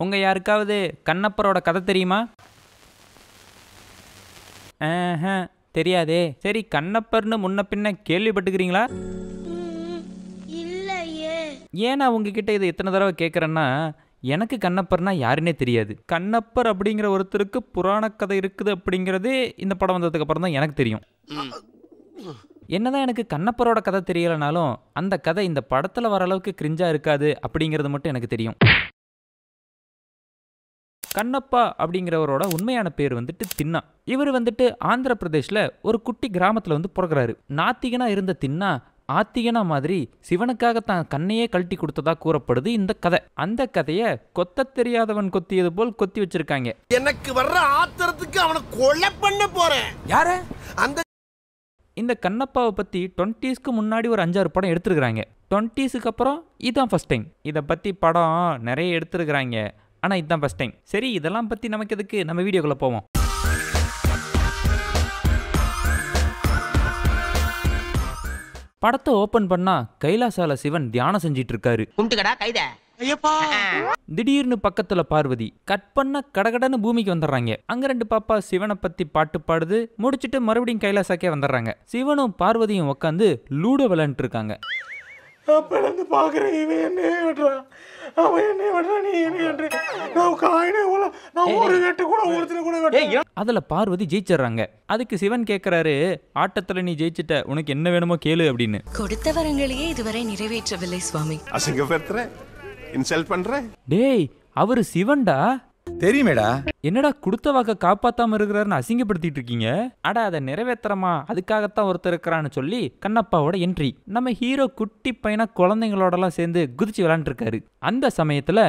உங்க யாருக்காவது கண்ணப்பரோட கதை தெரியுமா? தெரியாதே. சரி, கண்ணப்பர்னு முன்ன பின்ன கேள்விப்பட்டுக்கிறீங்களா? இல்லையே. ஏன் நான் உங்ககிட்ட இதை எத்தனை தடவை கேட்குறேன்னா, எனக்கு கண்ணப்பர்னா யாருன்னே தெரியாது. கண்ணப்பர் அப்படிங்கிற ஒருத்தருக்கு புராண கதை இருக்குது அப்படிங்கிறதே இந்த படம் வந்ததுக்கு அப்புறம் தான் எனக்கு தெரியும். என்னதான் எனக்கு கண்ணப்பரோட கதை தெரியலனாலும் அந்த கதை இந்த படத்தில் வர அளவுக்கு கிரிஞ்சா இருக்காது அப்படிங்கிறது மட்டும் எனக்கு தெரியும். கண்ணப்பா அப்படிங்கிறவரோட உண்மையான பேர் வந்துட்டு தின்னா. இவர் வந்துட்டு ஆந்திர பிரதேஷ்ல ஒரு குட்டி கிராமத்தில் வந்து பிறகுறாரு. நாத்திகனா இருந்த தின்னா ஆத்திகனா மாதிரி சிவனுக்காக தான் கண்ணையே கழட்டி கொடுத்ததா கூறப்படுது இந்த கதை. அந்த கதையை கொத்த தெரியாதவன் கொத்தியது போல் கொத்தி வச்சிருக்காங்க. எனக்கு வர்ற ஆத்திரத்துக்கு அவனை கொலை பண்ண போறேன். யாரு? இந்த கண்ணப்பாவை பற்றி 20ஸ்க்கு முன்னாடி ஒரு 5-6 படம் எடுத்துருக்குறாங்க. 20ஸ்க்கு அப்புறம் இதுதான் ஃபர்ஸ்ட் டைம். இதை பற்றி படம் நிறைய எடுத்துருக்குறாங்க, ஆனால் இதுதான் ஃபர்ஸ்ட் டைம். சரி, இதெல்லாம் பற்றி நமக்கு எதுக்கு, நம்ம வீடியோக்குள்ளே போவோம். படத்தை ஓபன் பண்ணா கைலாசால சிவன் தியானம் செஞ்சிட்டு இருக்காரு. திடீர்னு பக்கத்துல பார்வதி கட் பண்ண கடகடன்னு பூமிக்கு வந்துடுறாங்க. அங்க 2 பாப்பா சிவனை பத்தி பாட்டு பாடுது. முடிச்சுட்டு மறுபடியும் கைலாசாக்கே வந்துடுறாங்க. சிவனும் பார்வதியும் உட்காந்து லூடோ விளையாண்டு இருக்காங்க. அதுல பார்வதி ஜெயிச்சிடறாங்க. அதுக்கு சிவன் கேக்குறாரு, ஆட்டத்துல நீ ஜெயிச்சிட்ட, உனக்கு என்ன வேணுமோ கேளு அப்படின்னு. கொடுத்த வரங்களையே இதுவரை நிறைவேற்றவில்லை சுவாமி. டேய், அவரு சிவன்டா தெரியுமேடா. என்னடா கொடுத்த வாக்க காப்பாத்தாம இருக்கிறாருன்னு அசிங்கப்படுத்திட்டு இருக்கீங்க. அட, அதை நிறைவேற்றமா, அதுக்காகத்தான் ஒருத்தர் இருக்கிறான்னு சொல்லி கண்ணப்பாவோட என்ட்ரி. நம்ம ஹீரோ குட்டி பையனா குழந்தைங்களோட எல்லாம் சேர்ந்து குதிச்சு விளையாண்டு இருக்காரு. அந்த சமயத்துல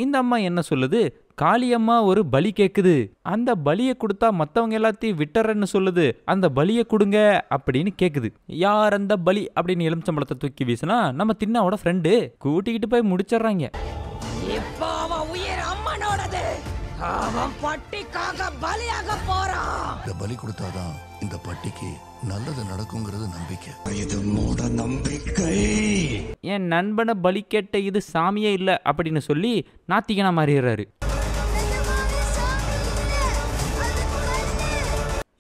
இந்த அம்மா என்ன சொல்லுது, காளியம்மா ஒரு பலி கேக்குது, அந்த பலியை கொடுத்தா மத்தவங்க எல்லாத்தையும் விட்டுறன்னு சொல்லுது, அந்த பலியை கொடுங்க அப்படின்னு கேக்குது. யார் அந்த பலி அப்படின்னு எலுமிச்சம்பழத்தை தூக்கி வீசினா நம்ம தின்னாவோட ஃப்ரெண்டு கூட்டிக்கிட்டு போய் முடிச்சிடுறாங்க. அவன் பட்டிக்காக பலியாக போறான். இந்த பலி கொடுத்தாதான் இந்த பட்டிக்கு நல்லது நடக்குங்கிறது நம்பிக்கை. இது மூட நம்பிக்கை. என் நண்பனை பலி கேட்ட இது சாமியே இல்லை அப்படின்னு சொல்லி நாத்திகனா மாறிடுறாரு.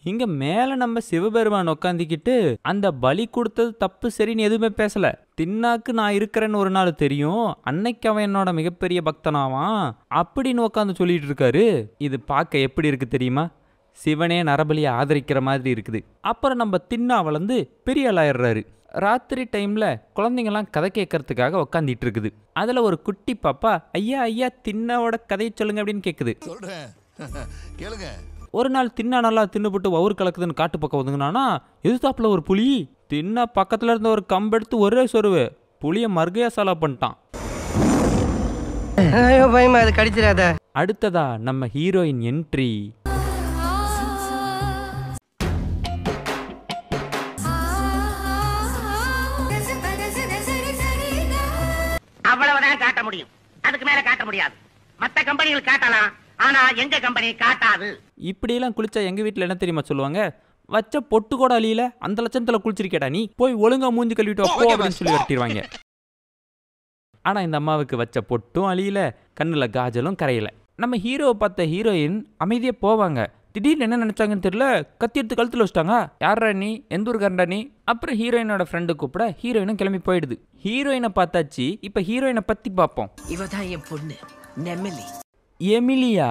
இங்க மேல நம்ம சிவபெருமான் உட்காந்துக்கிட்டு அந்த பலி கொடுத்தது தப்பு சரின்னு எதுவுமே பேசல. தின்னாக்கு நான் இருக்கிறேன்னு ஒரு நாள் தெரியும், அன்னைக்கு அவன் என்னோட மிகப்பெரிய பக்தனாவான் அப்படின்னு உட்காந்து சொல்லிட்டு இருக்காரு. இது பார்க்க எப்படி இருக்கு தெரியுமா? சிவனே நரபலியை ஆதரிக்கிற மாதிரி இருக்குது. அப்புறம் நம்ம தின்னா வளர்ந்து பெரிய ஆளாயிடுறாரு. ராத்திரி டைம்ல குழந்தைங்கலாம் கதை கேட்கறதுக்காக உட்காந்துட்டு இருக்குது. அதுல ஒரு குட்டி பாப்பா, ஐயா ஐயா தின்னாவோட கதையை சொல்லுங்க அப்படின்னு கேக்குது. கேளுங்க. ஒரு நாள் தின்னா நல்லா தின்னுபட்டு வவுறு கலக்குதுன்னு காட்டு பக்கம் ஒதுங்கினானா எதிர்த்தாப்புல ஒரு புலி. தின்னா பக்கத்துல இருந்த ஒரு கம்பெடுத்து ஒரே சொருவு புளிய மர்கையா சாலா பண்ணிட்டான். அடுத்ததா நம்ம ஹீரோயின் என்ட்ரி. அவ்வளவுதான் காட்ட முடியும், அதுக்கு மேல காட்ட முடியாது. மத்த கம்பெனிகள் காட்டலாம், ஆனா எங்க கம்பெனி காட்டாது. இப்படியெல்லாம் குளிச்சா எங்க வீட்டுல என்ன தெரியுமா சொல்லுவாங்க, வச்ச பொட்டு கூட அழியில அந்த லட்சத்துல குளிச்சிருக்கேடா, நீ போய் ஒழுங்கா மூஞ்சி கழுவிட்டு போ அப்படின்னு சொல்லி கட்டிடுவாங்க. ஆனா இந்த அம்மாவுக்கு வச்ச பொட்டும் அழியில, கண்ணுல காஜலும் கரையில. நம்ம ஹீரோவை பார்த்த ஹீரோயின் அமைதியா போவாங்க. திடீர்னு என்ன நினைச்சாங்கன்னு தெரியல, கத்தி எடுத்து கழுத்துல வச்சிட்டாங்க. யாரா நீ, எந்த ஊருக்காரண்டா நீ? அப்புறம் ஹீரோயினோட ஃப்ரெண்டு கூப்பிட ஹீரோயினும் கிளம்பி போயிடுது. ஹீரோயினை பார்த்தாச்சு, இப்ப ஹீரோயினை பத்தி பார்ப்போம். இவதான் என் பொண்ணு நெமிலி. எமிலியா?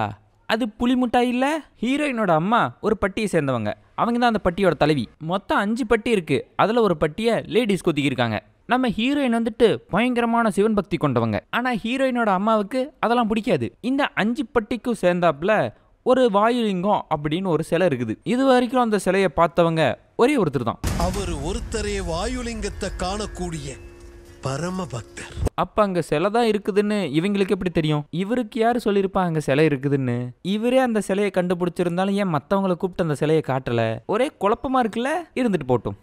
அது புலி முட்டாய் இல்ல? ஹீரோயினோட அம்மா ஒரு பட்டியை சேர்ந்தவங்க. அவங்க தான் அந்த பட்டியோட தலைவி. மொத்தம் 5 பட்டி இருக்கு. அதுல ஒரு பட்டியை லேடிஸ் கொத்திக்கிருக்காங்க. நம்ம ஹீரோயின் வந்துட்டு பயங்கரமான சிவன் பக்தி கொண்டவங்க. ஆனா ஹீரோயினோட அம்மாவுக்கு அதெல்லாம் பிடிக்காது. இந்த 5 பட்டிக்கும் சேர்ந்தாப்புல ஒரு வாயுலிங்கம் அப்படின்னு ஒரு சிலை இருக்குது. இது வரைக்கும் அந்த சிலையை பார்த்தவங்க ஒரே ஒருத்தர் தான். அவர் ஒருத்தரே வாயுலிங்கத்தை காணக்கூடிய பரம பக்தர். அப்ப அங்க சிலை தான் இருக்குதுன்னு இவங்களுக்கு எப்படி தெரியும்? இவருக்கு யாரு சொல்லியிருப்பா அங்க சிலை இருக்குதுன்னு? இவரே அந்த சிலையை கண்டுபிடிச்சிருந்தாலும் ஏன் மத்தவங்களை கூப்பிட்டு அந்த சிலையை காட்டல? ஒரே குழப்பமா இருக்குல்ல. இருந்துட்டு போட்டும்.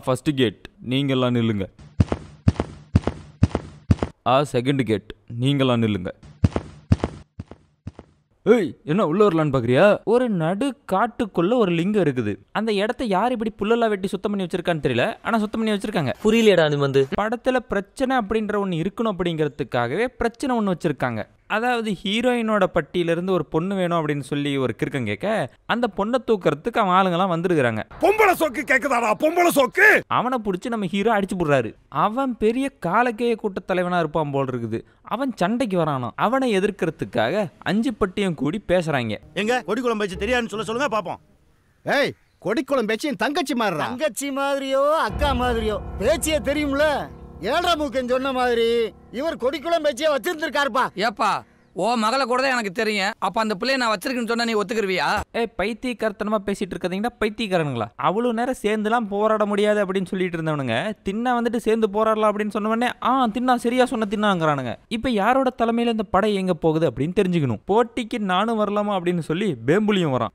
ஃபர்ஸ்ட் கேட் நீங்கெல்லாம் நில்லுங்க. செகண்ட் கேட் நீங்கெல்லாம் நில்லுங்க. ஏய் என்ன உள்ள வரலான்னு பாக்குறியா? ஒரு நடு காட்டுக்குள்ள ஒரு லிங்கம் இருக்குது. அந்த இடத்த யார் இப்படி புல்லெல்லாம் வெட்டி சுத்தம் பண்ணி வச்சிருக்கான்னு தெரியல, ஆனா சுத்தம் பண்ணி வச்சிருக்காங்க. புரியலடா அது வந்து படத்துல பிரச்சனை அப்படின்ற ஒன்று இருக்கணும் அப்படிங்கிறதுக்காகவே பிரச்சனை ஒன்று வச்சிருக்காங்க. அதாவது ஹீரோயினோட பட்டியிலிருந்து ஒரு பொண்ணு வேணும் அப்படின்னு சொல்லி ஒரு கிறுக்கம் கேட்க அந்த பொண்ணை தூக்கிறதுக்கு அவன் ஆளுங்கெல்லாம் வந்துருக்காங்க. பொம்பளை சோக்கு கேக்குதாடா, பொம்பளை சோக்கு. அவனை பிடிச்சி நம்ம ஹீரோ அடிச்சு போடுறாரு. அவன் பெரிய காலக்கேய கூட்ட தலைவனா இருப்பான் போல் இருக்குது. அவன் சண்டைக்கு வரானோ. அவனை எதிர்க்கிறதுக்காக 5 பட்டியும் கூடி பேசுறாங்க. எங்க கொடி குளம் பேச்சு தெரியாதுன்னு சொல்லுங்க பாப்போம். ஏய், கொடிக்குளம் பேச்சு என் தங்கச்சி மாதிரி. தங்கச்சி மாதிரியோ அக்கா மாதிரியோ பேச்சியே தெரியும்ல. ஏழரை மூக்கன் சொன்ன மாதிரி இவர் கொடிக்குளம் பேச்சியே வச்சிருந்திருக்காருப்பா. ஏப்பா ஓ மகளை கூட தான் எனக்கு தெரியும். அப்ப அந்த பிள்ளைய நான் வச்சிருக்கேன்னு சொன்னா நீ ஒத்துக்கிருவியா? பைத்தியக்காரத்தனமா பேசிட்டு இருக்கீங்கன்னா பைத்தியக்காரனுங்களா? அவ்வளவு நேரம் சேர்ந்துலாம் போராட முடியாது அப்படின்னு சொல்லிட்டு இருந்தவனுங்க தின்னா வந்துட்டு சேர்ந்து போராடலாம் அப்படின்னு சொன்ன உடனே தின்னா சரியா சொன்ன தின்னாங்கிறானுங்க. இப்ப யாரோட தலைமையில இந்த படை எங்க போகுது அப்படின்னு தெரிஞ்சுக்கணும். போட்டிக்கு நானும் வரலாமா அப்படின்னு சொல்லி வேம்புலியும் வரான்.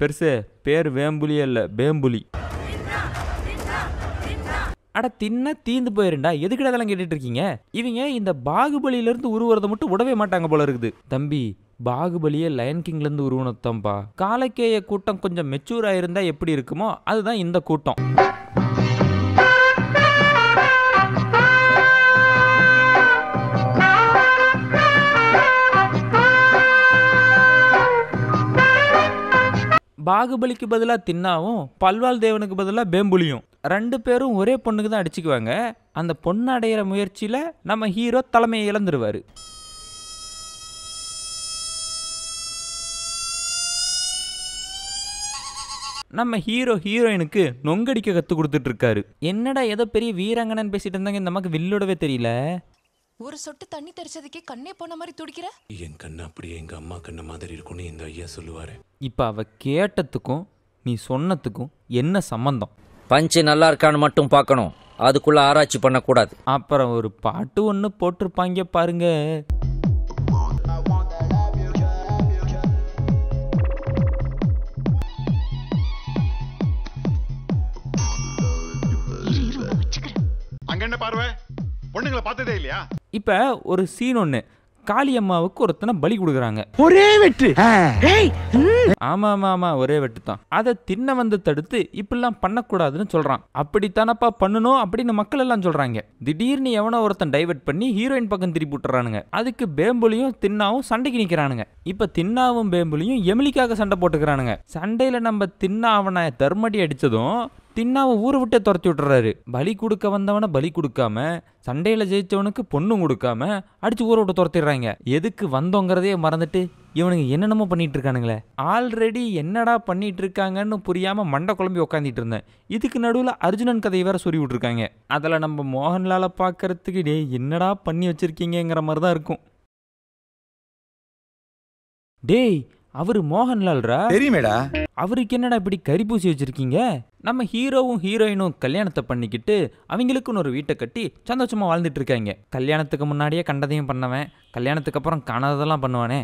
பெருசு பேர் வேம்புலியே இல்ல, வேம்புலி. அட தின்ன தீந்து போயிருண்டா, எதுக்கிட்ட அதெல்லாம் கேட்டுட்டு இருக்கீங்க? இவங்க இந்த பாகுபலியிலிருந்து உருவுறதை மட்டும் விடவே மாட்டாங்க போல இருக்குது. தம்பி, பாகுபலியே லயன் கிங்ல இருந்து உருவனத்தம்பா. காலக்கேய கூட்டம் கொஞ்சம் மெச்சூர் ஆயிருந்தா எப்படி இருக்குமோ அதுதான் இந்த கூட்டம். பாகுபலிக்கு பதிலா தின்னாவும் பல்வாள் தேவனுக்கு பதிலா வேம்புலியும் 2 பேரும் ஒரே பொண்ணுக்கு தான் அடிச்சுக்குவாங்க. அந்த பொண்ணு அடையிற முயற்சியில நம்ம ஹீரோ தலைமையை இழந்துருவாரு. நம்ம ஹீரோயினுக்கு நொங்கடிக்க கத்து கொடுத்துட்டு இருக்காரு. என்னடா ஏதோ பெரிய வீராங்கனன் பேசிட்டு இருந்தாங்க, இந்த நமக்கு வில்லோடவே தெரியல. ஒரு சொட்டு தண்ணி தெரிச்சதுக்கே கண்ணே போன மாதிரி துடிக்கிற. என் கண்ணு அப்படியே எங்க அம்மா கண்ணு மாதிரி இருக்கும்னு இந்த ஐயா சொல்லுவாரு. இப்ப அவ கேட்டதுக்கும் நீ சொன்னதுக்கும் என்ன சம்பந்தம்? பஞ்சு நல்லா இருக்கான்னு மட்டும் பார்க்கணும், அதுக்குள்ள ஆராய்ச்சி பண்ணக்கூடாது. அப்புறம் ஒரு பாட்டு ஒன்று போட்டிருப்பாங்க பாருங்க. அங்க என்ன பார்வை, பொண்ணுங்களை பார்த்ததே இல்லையா? இப்ப ஒரு சீன் ஒண்ணு, காளியம்மாவுக்கு ஒருத்தனை பலி கொடுக்குறாங்க. ஒரே வெட்டு. ஆமா ஆமா ஆமா, ஒரே வெட்டு தான். அதை தின்ன வந்து தடுத்து இப்படிலாம் பண்ணக்கூடாதுன்னு சொல்றான். அப்படித்தானப்பா பண்ணணும் அப்படின்னு மக்கள் எல்லாம் சொல்றாங்க. திடீர்னு எவனோ ஒருத்தன் டைவர்ட் பண்ணி ஹீரோயின் பக்கம் திருப்பி விட்டுறானுங்க. அதுக்கு பேம்புலியும் தின்னாவும் சண்டைக்கு நிக்கிறானுங்க. இப்ப தின்னாவும் பேம்புலியும் எமிலிக்காக சண்டை போட்டுக்கிறானுங்க. சண்டையில நம்ம தின்னா அவனை தர்மடி அடிச்சதும் தின்னாவை ஊரை விட்டே துரத்தி விட்டுறாரு. பலி கொடுக்க வந்தவனை பலி கொடுக்காம, சண்டையில ஜெயிச்சவனுக்கு பொண்ணும் கொடுக்காம அடிச்சு ஊரை விட்டு துரத்திடுறாங்க. எதுக்கு வந்தோங்கிறதே மறந்துட்டு இவனுங்க என்னென்னமோ பண்ணிட்டு இருக்கானுங்களே. ஆல்ரெடி என்னடா பண்ணிட்டு இருக்காங்கன்னு புரியாம மண்டை குழம்பி உட்காந்துட்டு இருந்தேன். இதுக்கு நடுவில் அர்ஜுனன் கதையை வேற சொல்லி விட்டுருக்காங்க. அதில் நம்ம மோகன்லாலை பார்க்கறதுக்கு டே என்னடா பண்ணி வச்சிருக்கீங்கிற மாதிரி தான் இருக்கும். டேய், அவரு மோகன்லால்ரா? தெரியுமேடா. அவருக்கு என்னடா இப்படி கறி பூசி வச்சிருக்கீங்க? நம்ம ஹீரோவும் ஹீரோயினும் கல்யாணத்தை பண்ணிக்கிட்டு அவங்களுக்குன்னு ஒரு வீட்டை கட்டி சந்தோஷமா வாழ்ந்துட்டு இருக்காங்க. கல்யாணத்துக்கு முன்னாடியே கண்டதையும் பண்ணவன், கல்யாணத்துக்கு அப்புறம் காணாததெல்லாம் பண்ணுவானே.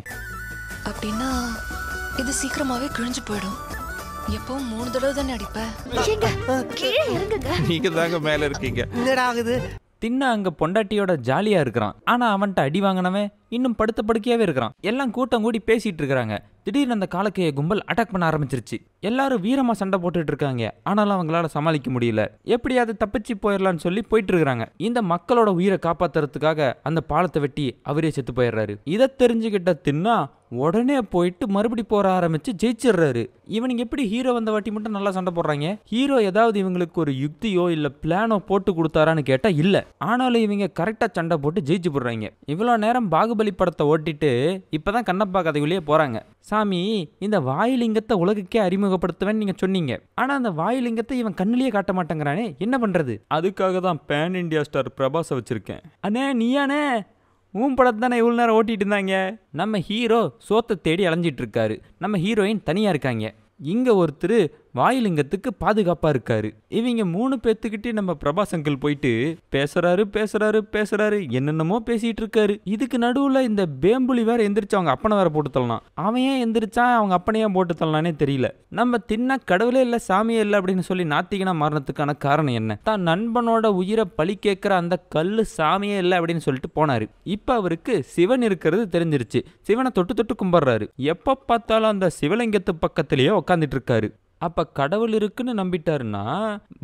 அப்படின்னா இது சீக்கிரமாவே கிழிஞ்சு போயிடும். எப்பவும் 3 தடவை தானே அடிப்பேன். நீங்க தாங்க மேல இருக்கீங்க. என்னடா ஆகுது? தின்னா அங்க பொண்டாட்டியோட ஜாலியா இருக்கிறான். ஆனா அவன்கிட்ட அடி வாங்கினவன் இன்னும் படுத்த படுக்கையாவே இருக்கிறான். எல்லாம் கூட்டம் கூடி பேசிட்டு இருக்கிறாங்க. திடீர்னு அந்த காலக்கைய கும்பல் அட்டாக் பண்ண ஆரம்பிச்சிருச்சு. எல்லாரும் வீரமா சண்டை போட்டுட்டு இருக்காங்க. ஆனாலும் அவங்களால சமாளிக்க முடியல. எப்படியாவது தப்பிச்சு போயிடலான்னு சொல்லி போயிட்டு இருக்காங்க. இந்த மக்களோட உயிரை காப்பாத்துறதுக்காக அந்த பாலத்தை வெட்டி அவரே செத்து போயிடுறாரு. இதை தெரிஞ்சுக்கிட்ட தின்னா உடனே போயிட்டு மறுபடி போற ஆரம்பிச்சு ஜெயிச்சிடுறாரு. இவனுங்க எப்படி ஹீரோ வந்த வாட்டி மட்டும் நல்லா சண்டை போடுறாங்க? ஹீரோ ஏதாவது இவங்களுக்கு ஒரு யுக்தியோ இல்ல பிளானோ போட்டு கொடுத்தாரான்னு கேட்டா இல்ல. ஆனாலும் இவங்க கரெக்டா சண்டை போட்டு ஜெயிச்சு போடுறாங்க. இவ்வளவு நேரம் பாகுபலி படத்தை ஓட்டிட்டு இப்பதான் கண்ணப்பா கதைக்குள்ளேயே போறாங்க. சாமி, இந்த வாயுலிங்கத்தை உலகுக்கே அறிமுகப்படுத்துவேன்னு நீங்க சொன்னீங்க. ஆனா அந்த வாயுலிங்கத்தை இவன் கண்ணிலேயே காட்ட மாட்டேங்கிறானே, என்ன பண்றது? அதுக்காக தான் பேன் இண்டியா ஸ்டார் பிரபாஸை வச்சிருக்கேன். அண்ணே நீயானே உன் படத்தை தானே இவ்வளோ நேரம் ஓட்டிட்டு இருந்தாங்க. நம்ம ஹீரோ சோத்தை தேடி அலைஞ்சிட்டு இருக்காரு. நம்ம ஹீரோயின் தனியா இருக்காங்க. இங்க ஒருத்தர் வாயுலிங்கத்துக்கு பாதுகாப்பா இருக்காரு. இவங்க 3 பேத்துக்கிட்டே நம்ம பிரபாஸ் அங்கிள் போயிட்டு பேசுறாரு என்னென்னமோ பேசிட்டு இருக்காரு. இதுக்கு நடுவுல இந்த பேம்புலி வேற எந்திரிச்சு அவங்க அப்பனை வேற போட்டு தள்ளலாம். அவன் ஏன் எந்திரிச்சா அவங்க அப்பனையே போட்டு தள்ளலானே தெரியல. நம்ம தின்னா கடவுளே இல்ல சாமியே இல்லை அப்படின்னு சொல்லி நாத்திகனா மாறினதுக்கான காரணம் என்ன? தான் நண்பனோட உயிரை பழி கேட்கிற அந்த கல்லு சாமியே இல்லை அப்படின்னு சொல்லிட்டு போனாரு. இப்ப அவருக்கு சிவன் இருக்கிறது தெரிஞ்சிருச்சு. சிவனை தொட்டு கும்பிடுறாரு. எப்ப பார்த்தாலும் அந்த சிவலிங்கத்து பக்கத்திலேயே உட்காந்துட்டு இருக்காரு. அப்ப கடவுள் இருக்குன்னு நம்பிட்டாருன்னா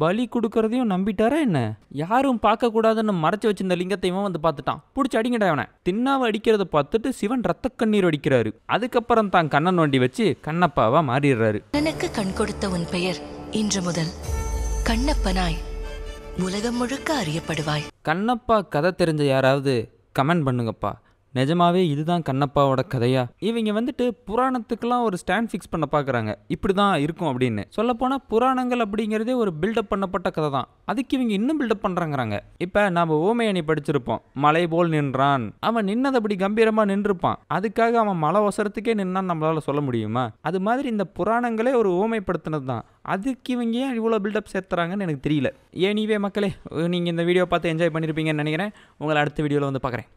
பலி கொடுக்கறதையும் நம்பிட்டாரா என்ன? யாரும் பார்க்க கூடாதுன்னு மறைச்சு வச்சிருந்த லிங்கத்தை இவன் வந்து பார்த்துட்டான். பிடிச்சி அடிங்கடா அவனை. தின்னாவை அடிக்கிறத பார்த்துட்டு சிவன் ரத்த கண்ணீர் அடிக்கிறாரு. அதுக்கப்புறம் தான் கண்ணன் வண்டி வச்சு கண்ணப்பாவா மாறிடுறாரு. எனக்கு கண் கொடுத்த உன் பெயர் இன்று முதல் கண்ணப்பனாய் உலகம் முழுக்க அறியப்படுவாய். கண்ணப்பா கதை தெரிஞ்ச யாராவது கமெண்ட் பண்ணுங்கப்பா. நிஜமாவே இதுதான் கண்ணப்பாவோட கதையா? இவங்க வந்துட்டு புராணத்துக்கெல்லாம் ஒரு ஸ்டாண்ட் ஃபிக்ஸ் பண்ண பார்க்குறாங்க, இப்படி தான் இருக்கும் அப்படின்னு. சொல்லப்போனால் புராணங்கள் அப்படிங்கிறதே ஒரு பில்டப் பண்ணப்பட்ட கதை தான். அதுக்கு இவங்க இன்னும் பில்டப் பண்ணுறாங்கிறாங்க. இப்போ நம்ம ஓமையணி படிச்சிருப்போம். மலை போல் நின்றான். அவன் நின்னது அப்படி கம்பீரமாக நின்றுப்பான். அதுக்காக அவன் மலை ஒசரத்துக்கே நின்னான்னு நம்மளால சொல்ல முடியுமா? அது மாதிரி இந்த புராணங்களே ஒரு ஓமைப்படுத்தினது தான். அதுக்கு இவங்க ஏன் இவ்வளோ பில்டப் சேர்த்துறாங்கன்னு எனக்கு தெரியல. ஏனிவே மக்களே, நீங்கள் இந்த வீடியோ பார்த்து என்ஜாய் பண்ணியிருப்பீங்கன்னு நினைக்கிறேன். உங்களை அடுத்த வீடியோவில் வந்து பார்க்குறேன்.